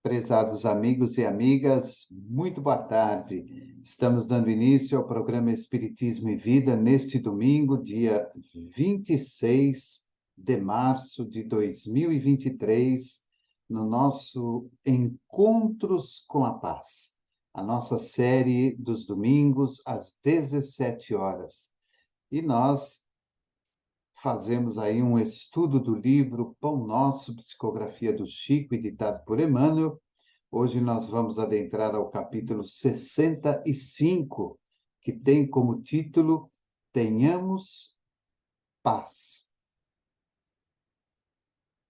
Prezados amigos e amigas, muito boa tarde. Estamos dando início ao programa Espiritismo e Vida neste domingo, dia 26 de março de 2023, no nosso Encontros com a Paz, a nossa série dos domingos às 17 horas. E nós fazemos aí um estudo do livro Pão Nosso, psicografia do Chico, editado por Emmanuel. Hoje nós vamos adentrar ao capítulo 65, que tem como título Tenhamos Paz.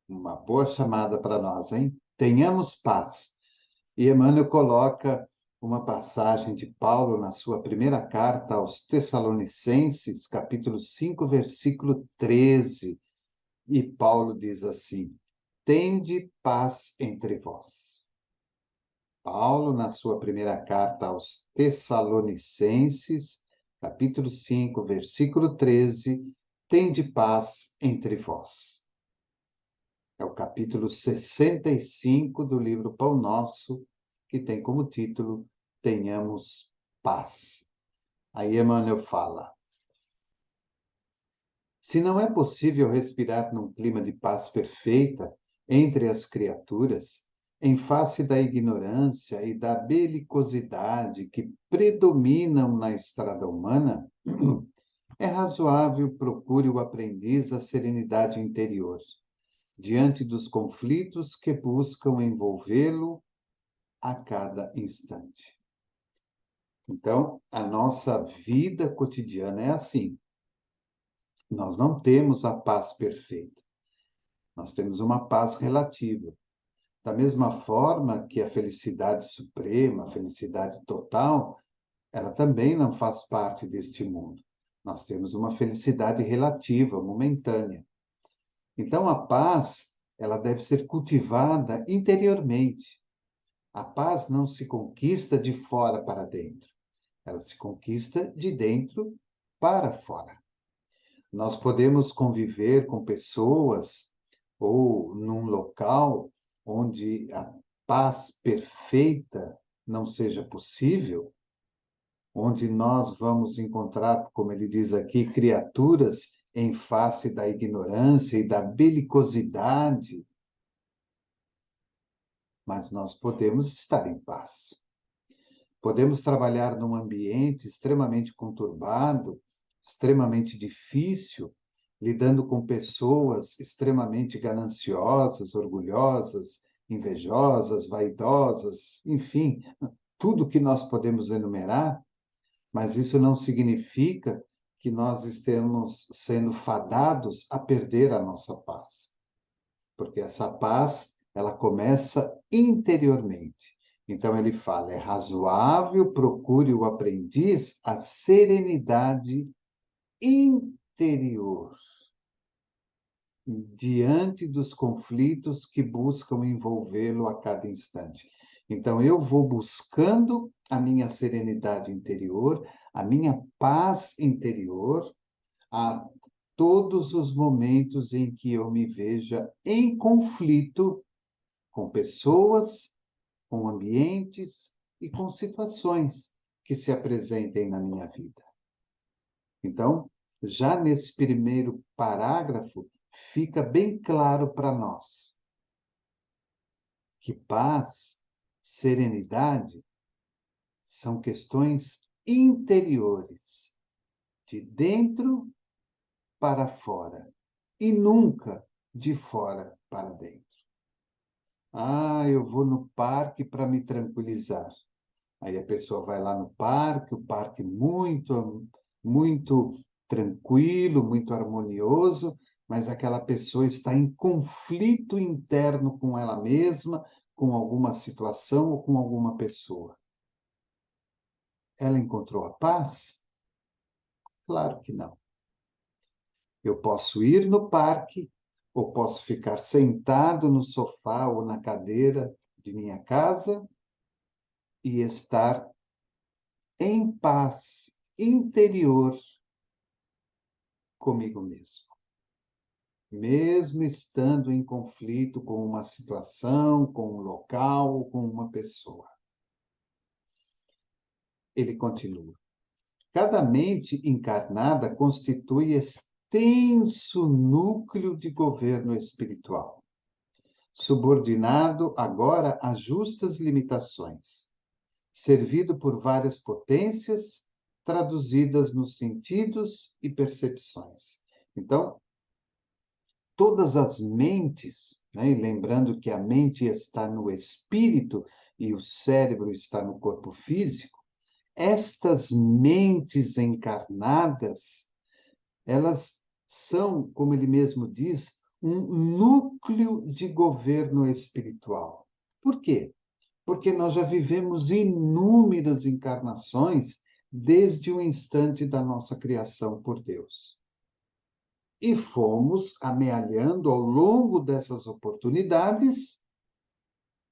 Uma boa chamada para nós, hein? Tenhamos paz. E Emmanuel coloca uma passagem de Paulo na sua primeira carta aos Tessalonicenses, capítulo 5, versículo 13. E Paulo diz assim: tende paz entre vós. Paulo, na sua primeira carta aos Tessalonicenses, capítulo 5, versículo 13, tende paz entre vós. É o capítulo 65 do livro Pão Nosso, que tem como título Tenhamos Paz. Aí Emmanuel fala: se não é possível respirar num clima de paz perfeita entre as criaturas, em face da ignorância e da belicosidade que predominam na estrada humana, é razoável procure o aprendiz a serenidade interior, diante dos conflitos que buscam envolvê-lo a cada instante. Então, a nossa vida cotidiana é assim. Nós não temos a paz perfeita. Nós temos uma paz relativa. Da mesma forma que a felicidade suprema, a felicidade total, ela também não faz parte deste mundo. Nós temos uma felicidade relativa, momentânea. Então, a paz, ela deve ser cultivada interiormente. A paz não se conquista de fora para dentro. Ela se conquista de dentro para fora. Nós podemos conviver com pessoas ou num local onde a paz perfeita não seja possível, onde nós vamos encontrar, como ele diz aqui, criaturas em face da ignorância e da belicosidade, mas nós podemos estar em paz. Podemos trabalhar num ambiente extremamente conturbado, extremamente difícil, lidando com pessoas extremamente gananciosas, orgulhosas, invejosas, vaidosas, enfim, tudo que nós podemos enumerar, mas isso não significa que nós estemos sendo fadados a perder a nossa paz. Porque essa paz, ela começa interiormente. Então ele fala, é razoável, procure o aprendiz a serenidade interior diante dos conflitos que buscam envolvê-lo a cada instante. Então, eu vou buscando a minha serenidade interior, a minha paz interior, a todos os momentos em que eu me veja em conflito com pessoas, com ambientes e com situações que se apresentem na minha vida. Então, já nesse primeiro parágrafo, fica bem claro para nós que paz, serenidade são questões interiores, de dentro para fora, e nunca de fora para dentro. Ah, eu vou no parque para me tranquilizar. Aí a pessoa vai lá no parque, o parque muito tranquilo, muito harmonioso, mas aquela pessoa está em conflito interno com ela mesma, com alguma situação ou com alguma pessoa. Ela encontrou a paz? Claro que não. Eu posso ir no parque, ou posso ficar sentado no sofá ou na cadeira de minha casa e estar em paz interior comigo mesmo. mesmo estando em conflito com uma situação, com um local, com uma pessoa. Ele continua. Cada mente encarnada constitui extenso núcleo de governo espiritual, subordinado agora a justas limitações, servido por várias potências traduzidas nos sentidos e percepções. Então, todas as mentes, né? E lembrando que a mente está no espírito e o cérebro está no corpo físico, estas mentes encarnadas, elas são, como ele mesmo diz, um núcleo de governo espiritual. Por quê? Porque nós já vivemos inúmeras encarnações desde o instante da nossa criação por Deus. E fomos amealhando ao longo dessas oportunidades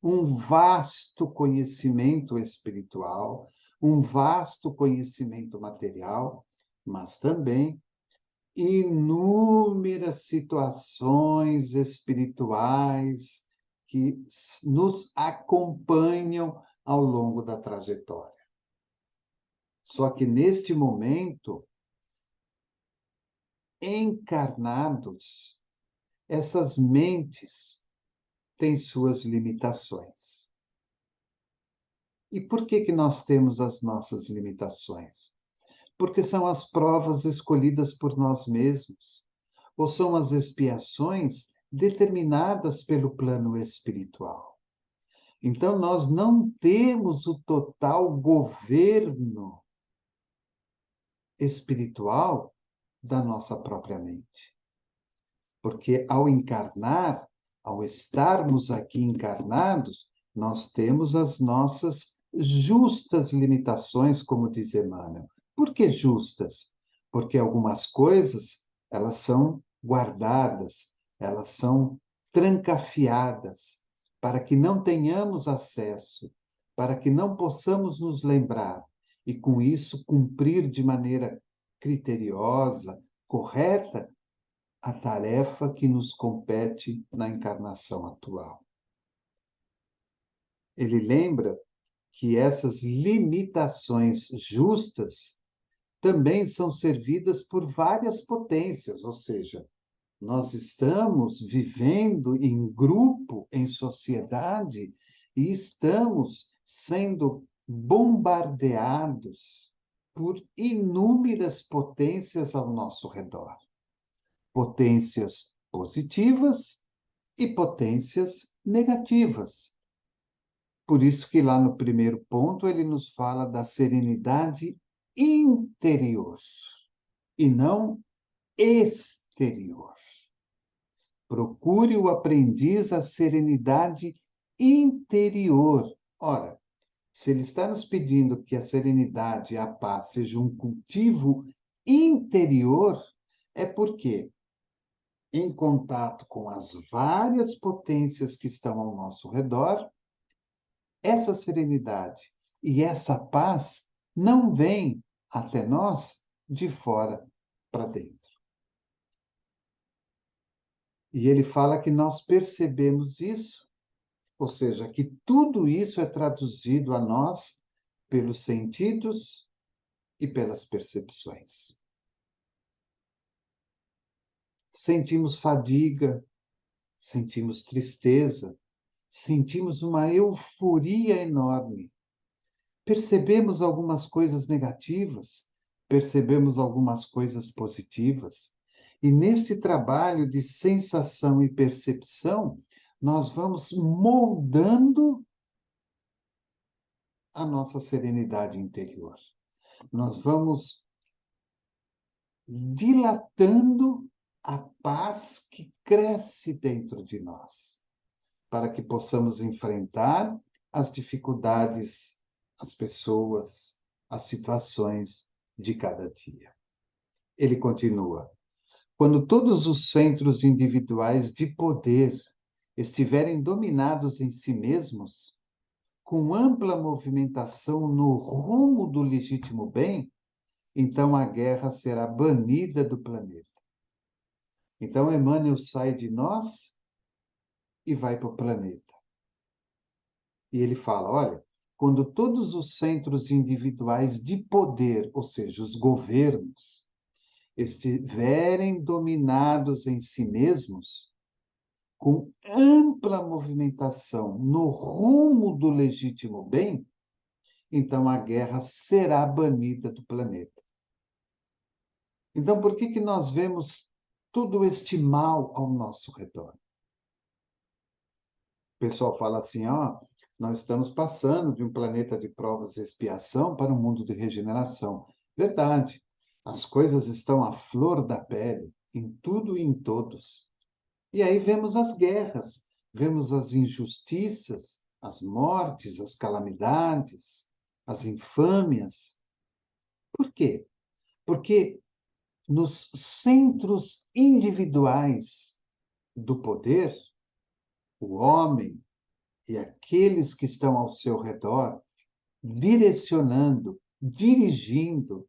um vasto conhecimento espiritual, um vasto conhecimento material, mas também inúmeras situações espirituais que nos acompanham ao longo da trajetória. Só que neste momento, encarnados, essas mentes têm suas limitações. E por que nós temos as nossas limitações? Porque são as provas escolhidas por nós mesmos, ou são as expiações determinadas pelo plano espiritual. Então, nós não temos o total governo espiritual da nossa própria mente. Porque ao encarnar, ao estarmos aqui encarnados, nós temos as nossas justas limitações, como diz Emmanuel. Por que justas? Porque algumas coisas, elas são guardadas, elas são trancafiadas, para que não tenhamos acesso, para que não possamos nos lembrar, e com isso cumprir de maneira criteriosa, correta, a tarefa que nos compete na encarnação atual. Ele lembra que essas limitações justas também são servidas por várias potências, ou seja, nós estamos vivendo em grupo, em sociedade, e estamos sendo bombardeados por inúmeras potências ao nosso redor. Potências positivas e potências negativas. Por isso que lá no primeiro ponto ele nos fala da serenidade interior e não exterior. Procure o aprendiz a serenidade interior. Ora, se ele está nos pedindo que a serenidade e a paz seja um cultivo interior, é porque em contato com as várias potências que estão ao nosso redor, essa serenidade e essa paz não vem até nós de fora para dentro. E ele fala que nós percebemos isso, ou seja, que tudo isso é traduzido a nós pelos sentidos e pelas percepções. Sentimos fadiga, sentimos tristeza, sentimos uma euforia enorme. Percebemos algumas coisas negativas, percebemos algumas coisas positivas. E neste trabalho de sensação e percepção, nós vamos moldando a nossa serenidade interior. Nós vamos dilatando a paz que cresce dentro de nós, para que possamos enfrentar as dificuldades, as pessoas, as situações de cada dia. Ele continua: quando todos os centros individuais de poder estiverem dominados em si mesmos, com ampla movimentação no rumo do legítimo bem, então a guerra será banida do planeta. Então, Emmanuel sai de nós e vai para o planeta. E ele fala: olha, quando todos os centros individuais de poder, ou seja, os governos, estiverem dominados em si mesmos, com ampla movimentação no rumo do legítimo bem, então a guerra será banida do planeta. Então, por que nós vemos todo este mal ao nosso redor? O pessoal fala assim, ó, nós estamos passando de um planeta de provas e expiação para um mundo de regeneração. Verdade. As coisas estão à flor da pele, em tudo e em todos. E aí vemos as guerras, vemos as injustiças, as mortes, as calamidades, as infâmias. Por quê? Porque nos centros individuais do poder, o homem e aqueles que estão ao seu redor, direcionando, dirigindo,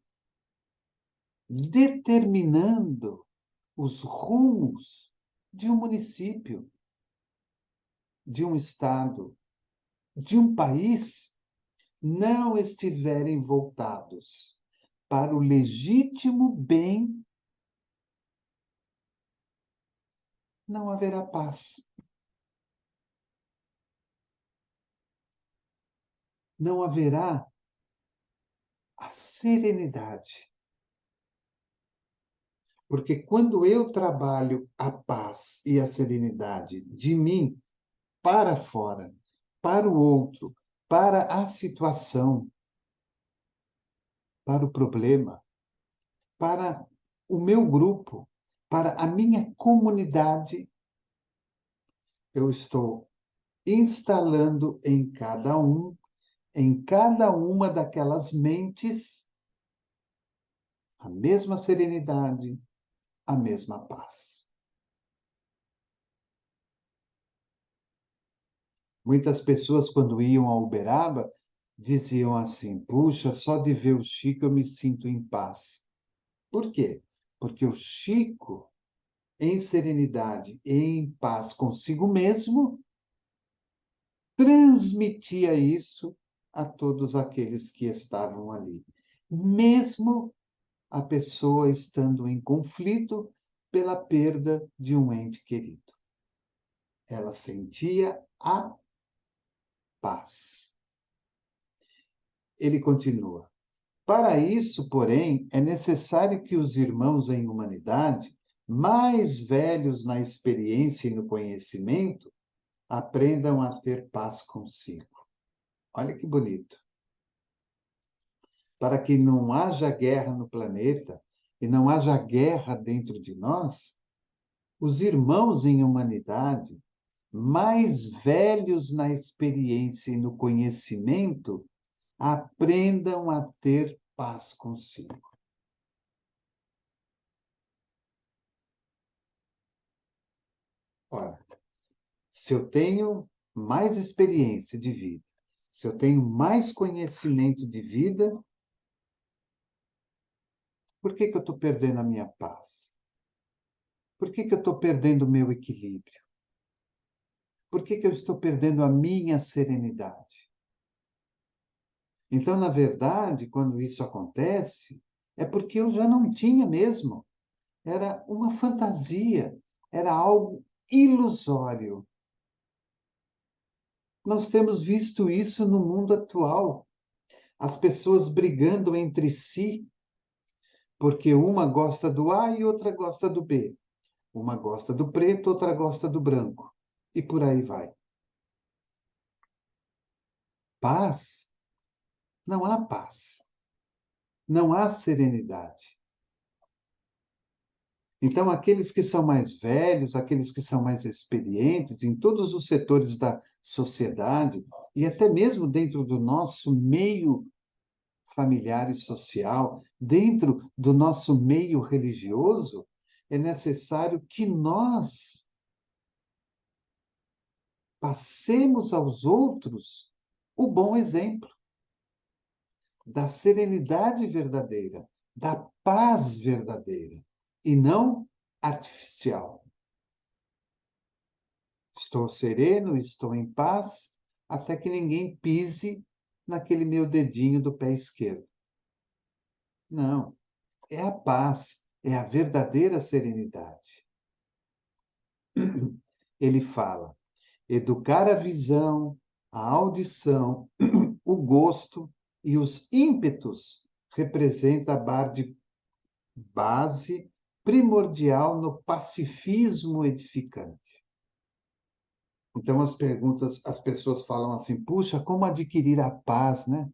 determinando os rumos de um município, de um estado, de um país, não estiverem voltados para o legítimo bem, não haverá paz. Não haverá a serenidade. Porque quando eu trabalho a paz e a serenidade de mim para fora, para o outro, para a situação, para o problema, para o meu grupo, para a minha comunidade, eu estou instalando em cada uma daquelas mentes, a mesma serenidade, a mesma paz. Muitas pessoas, quando iam a Uberaba, diziam assim: puxa, só de ver o Chico eu me sinto em paz. Por quê? Porque o Chico, em serenidade e em paz consigo mesmo, transmitia isso a todos aqueles que estavam ali. Mesmo a pessoa estando em conflito pela perda de um ente querido. Ela sentia a paz. Ele continua: para isso, porém, é necessário que os irmãos em humanidade, mais velhos na experiência e no conhecimento, aprendam a ter paz consigo. Olha que bonito. Para que não haja guerra no planeta e não haja guerra dentro de nós, os irmãos em humanidade, mais velhos na experiência e no conhecimento, aprendam a ter paz consigo. Ora, se eu tenho mais experiência de vida, se eu tenho mais conhecimento de vida, por que eu estou perdendo a minha paz? Por que eu estou perdendo o meu equilíbrio? Por que eu estou perdendo a minha serenidade? Então, na verdade, quando isso acontece, é porque eu já não tinha mesmo. Era uma fantasia, era algo ilusório. Nós temos visto isso no mundo atual. As pessoas brigando entre si, porque uma gosta do A e outra gosta do B. Uma gosta do preto, outra gosta do branco. E por aí vai. Paz? Não há paz. Não há serenidade. Então, aqueles que são mais velhos, aqueles que são mais experientes em todos os setores da sociedade, e até mesmo dentro do nosso meio familiar e social, dentro do nosso meio religioso, é necessário que nós passemos aos outros o bom exemplo da serenidade verdadeira, da paz verdadeira, e não artificial. Estou sereno, estou em paz, até que ninguém pise naquele meu dedinho do pé esquerdo. Não, é a paz, é a verdadeira serenidade. Ele fala: educar a visão, a audição, o gosto e os ímpetos representa a base primordial no pacifismo edificante. Então as pessoas falam assim: puxa, como adquirir a paz, né?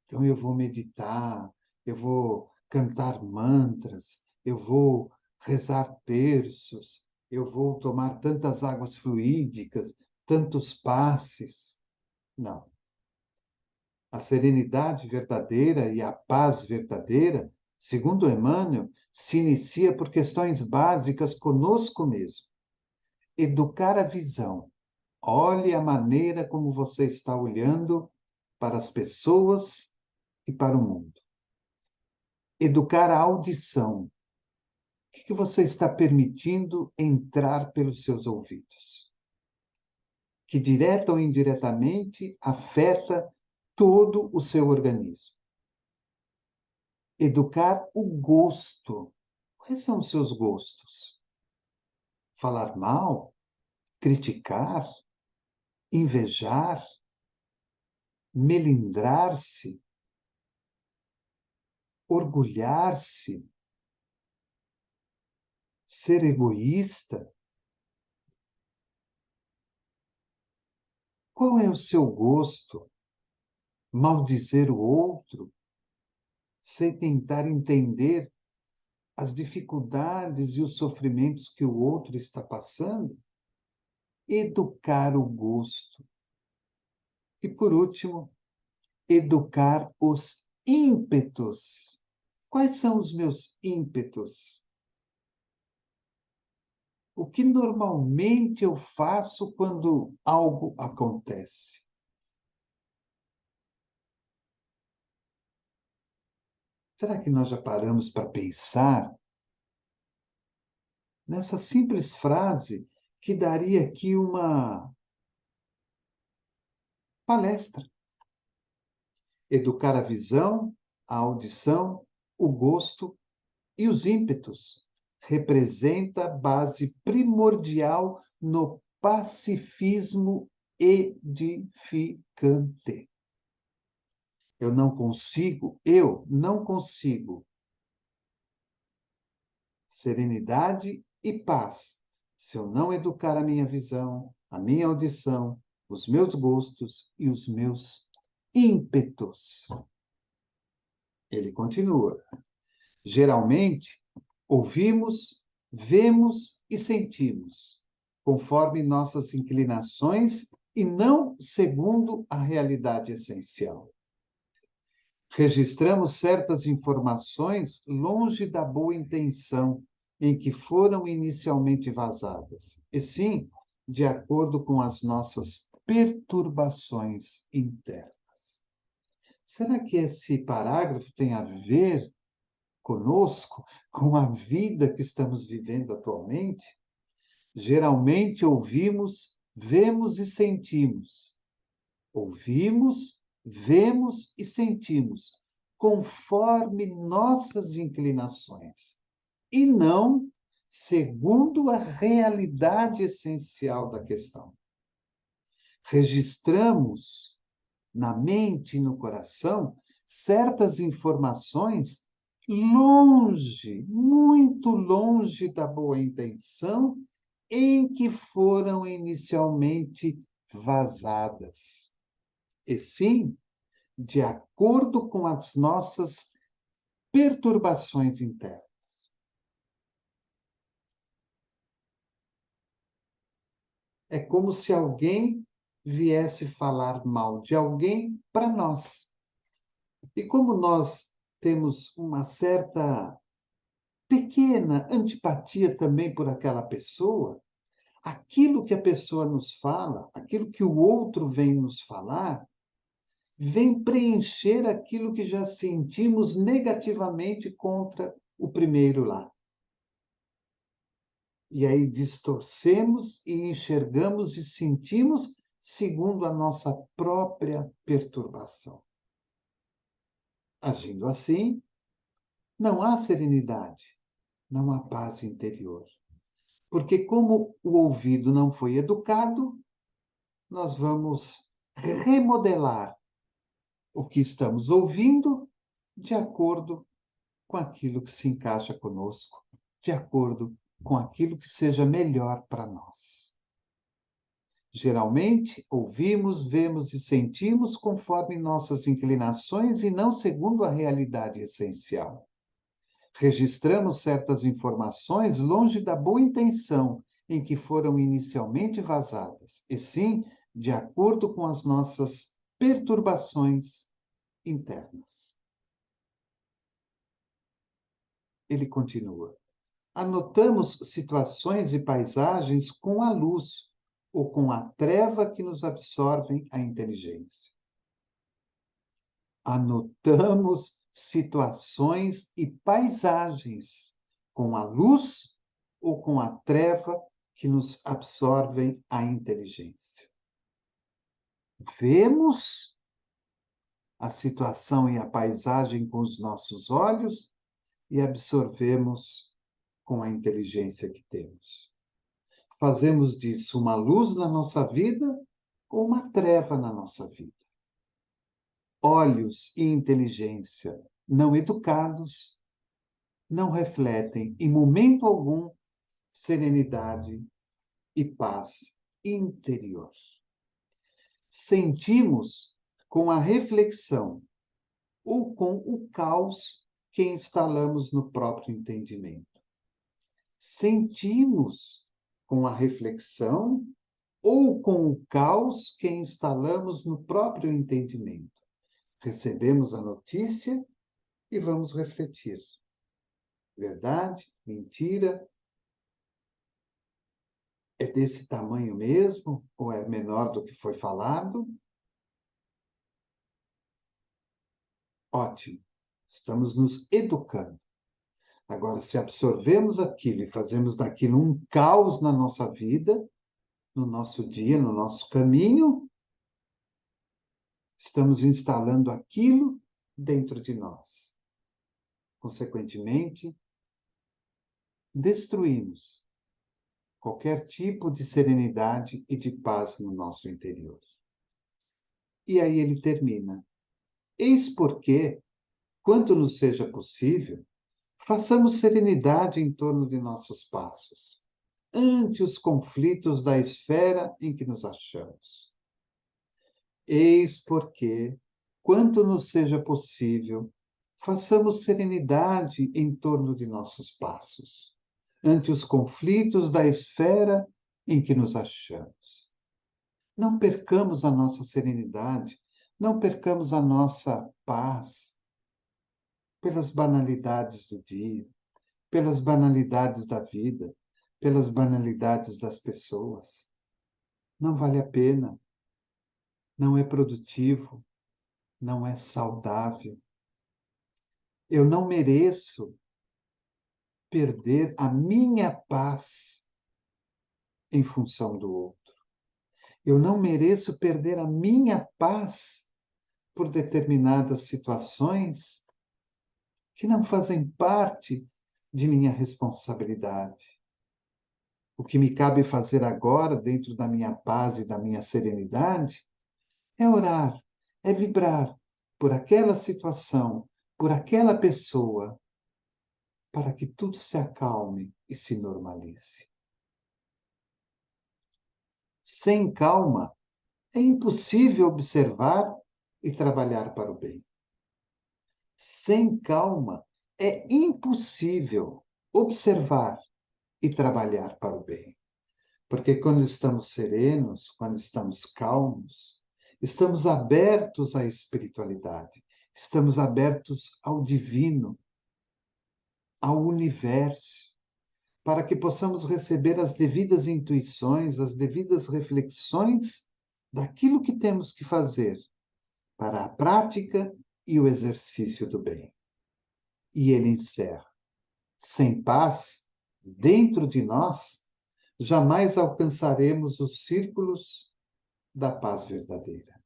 Então eu vou meditar, eu vou cantar mantras, eu vou rezar terços, eu vou tomar tantas águas fluídicas, tantos passes. Não. A serenidade verdadeira e a paz verdadeira, segundo Emmanuel, se inicia por questões básicas conosco mesmo. Educar a visão. Olhe a maneira como você está olhando para as pessoas e para o mundo. Educar a audição. O que você está permitindo entrar pelos seus ouvidos? Que direta ou indiretamente afeta todo o seu organismo. Educar o gosto. Quais são os seus gostos? Falar mal? Criticar? Invejar? Melindrar-se? Orgulhar-se? Ser egoísta? Qual é o seu gosto? Maldizer o outro? Sem tentar entender as dificuldades e os sofrimentos que o outro está passando? Educar o gosto. E, por último, educar os ímpetos. Quais são os meus ímpetos? O que normalmente eu faço quando algo acontece? Será que nós já paramos para pensar nessa simples frase que daria aqui uma palestra? Educar a visão, a audição, o gosto e os ímpetos representa a base primordial no pacifismo edificante. Eu não consigo serenidade e paz se eu não educar a minha visão, a minha audição, os meus gostos e os meus ímpetos. Ele continua. Geralmente, ouvimos, vemos e sentimos, conforme nossas inclinações e não segundo a realidade essencial. Registramos certas informações longe da boa intenção em que foram inicialmente vazadas, e sim de acordo com as nossas perturbações internas. Será que esse parágrafo tem a ver conosco, com a vida que estamos vivendo atualmente? Geralmente ouvimos, vemos e sentimos. Ouvimos, vemos e sentimos, conforme nossas inclinações, e não segundo a realidade essencial da questão. Registramos na mente e no coração certas informações longe, muito longe da boa intenção em que foram inicialmente vazadas, e sim de acordo com as nossas perturbações internas. É como se alguém viesse falar mal de alguém para nós. E como nós temos uma certa pequena antipatia também por aquela pessoa, aquilo que a pessoa nos fala, aquilo que o outro vem nos falar, vem preencher aquilo que já sentimos negativamente contra o primeiro lá. E aí distorcemos e enxergamos e sentimos segundo a nossa própria perturbação. Agindo assim, não há serenidade, não há paz interior. Porque como o ouvido não foi educado, nós vamos remodelar o que estamos ouvindo de acordo com aquilo que se encaixa conosco, de acordo com aquilo que seja melhor para nós. Geralmente, ouvimos, vemos e sentimos conforme nossas inclinações e não segundo a realidade essencial. Registramos certas informações longe da boa intenção em que foram inicialmente vazadas, e sim de acordo com as nossas perturbações internas. Ele continua. Anotamos situações e paisagens com a luz ou com a treva que nos absorvem a inteligência. Anotamos situações e paisagens com a luz ou com a treva que nos absorvem a inteligência. Vemos a situação e a paisagem com os nossos olhos e absorvemos com a inteligência que temos. Fazemos disso uma luz na nossa vida ou uma treva na nossa vida. Olhos e inteligência não educados não refletem, em momento algum, serenidade e paz interior. Sentimos com a reflexão ou com o caos que instalamos no próprio entendimento. Sentimos com a reflexão ou com o caos que instalamos no próprio entendimento. Recebemos a notícia e vamos refletir. Verdade? Mentira? É desse tamanho mesmo? Ou é menor do que foi falado? Ótimo. Estamos nos educando. Agora, se absorvemos aquilo e fazemos daquilo um caos na nossa vida, no nosso dia, no nosso caminho, estamos instalando aquilo dentro de nós. Consequentemente, destruímos qualquer tipo de serenidade e de paz no nosso interior. E aí ele termina. Eis porque, quanto nos seja possível, façamos serenidade em torno de nossos passos, ante os conflitos da esfera em que nos achamos. Eis porque, quanto nos seja possível, façamos serenidade em torno de nossos passos, ante os conflitos da esfera em que nos achamos. Não percamos a nossa serenidade, não percamos a nossa paz pelas banalidades do dia, pelas banalidades da vida, pelas banalidades das pessoas. Não vale a pena, não é produtivo, não é saudável. Eu não mereço perder a minha paz em função do outro. Eu não mereço perder a minha paz por determinadas situações que não fazem parte de minha responsabilidade. O que me cabe fazer agora, dentro da minha paz e da minha serenidade, é orar, é vibrar por aquela situação, por aquela pessoa, para que tudo se acalme e se normalize. Sem calma, é impossível observar e trabalhar para o bem. Sem calma, é impossível observar e trabalhar para o bem. Porque quando estamos serenos, quando estamos calmos, estamos abertos à espiritualidade, estamos abertos ao divino, ao universo, para que possamos receber as devidas intuições, as devidas reflexões daquilo que temos que fazer para a prática e o exercício do bem. E ele encerra: sem paz dentro de nós, jamais alcançaremos os círculos da paz verdadeira.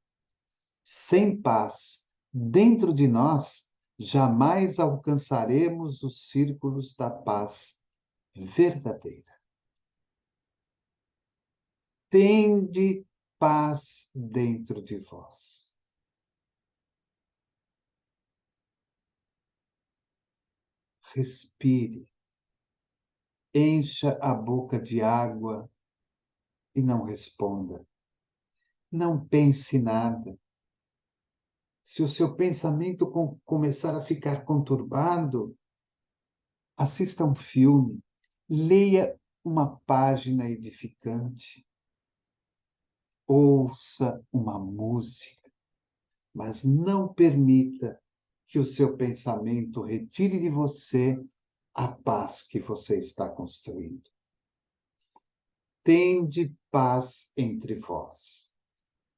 Sem paz dentro de nós, jamais alcançaremos os círculos da paz verdadeira. Tende paz dentro de vós. Respire, encha a boca de água e não responda. Não pense nada. Se o seu pensamento começar a ficar conturbado, assista um filme, leia uma página edificante, ouça uma música, mas não permita que o seu pensamento retire de você a paz que você está construindo. Tende paz entre vós.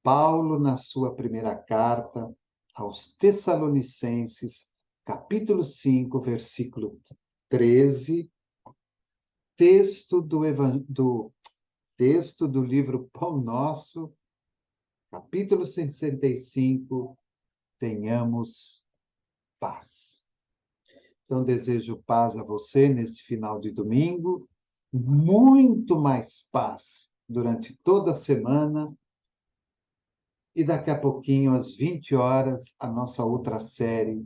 Paulo, na sua primeira carta aos Tessalonicenses, capítulo 5, versículo 13, texto texto do livro Pão Nosso, capítulo 65, tenhamos paz. Então, desejo paz a você neste final de domingo, muito mais paz durante toda a semana. E daqui a pouquinho, às 20 horas, a nossa outra série,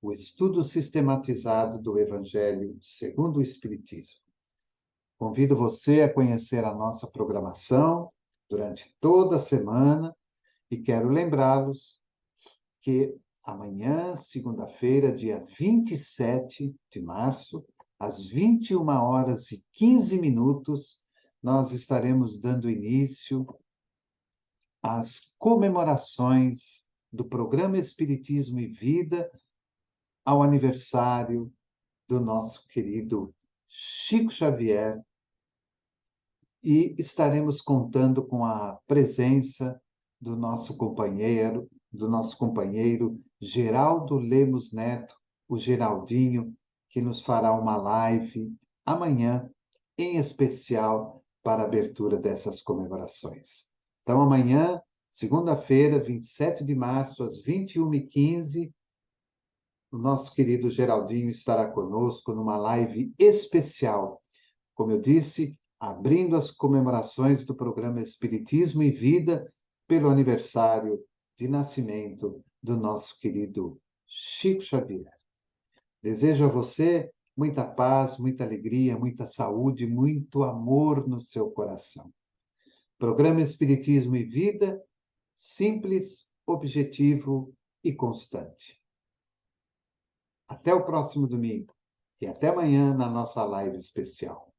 o estudo sistematizado do Evangelho segundo o Espiritismo. Convido você a conhecer a nossa programação durante toda a semana e quero lembrá-los que amanhã, segunda-feira, dia 27 de março, às 21h15, nós estaremos dando início às comemorações do programa Espiritismo e Vida ao aniversário do nosso querido Chico Xavier, e estaremos contando com a presença do nosso companheiro Geraldo Lemos Neto, o Geraldinho, que nos fará uma live amanhã, em especial para a abertura dessas comemorações. Então, amanhã, segunda-feira, 27 de março, às 21h15, o nosso querido Geraldinho estará conosco numa live especial. Como eu disse, abrindo as comemorações do programa Espiritismo e Vida pelo aniversário de nascimento do nosso querido Chico Xavier. Desejo a você muita paz, muita alegria, muita saúde, muito amor no seu coração. Programa Espiritismo e Vida, simples, objetivo e constante. Até o próximo domingo e até amanhã na nossa live especial.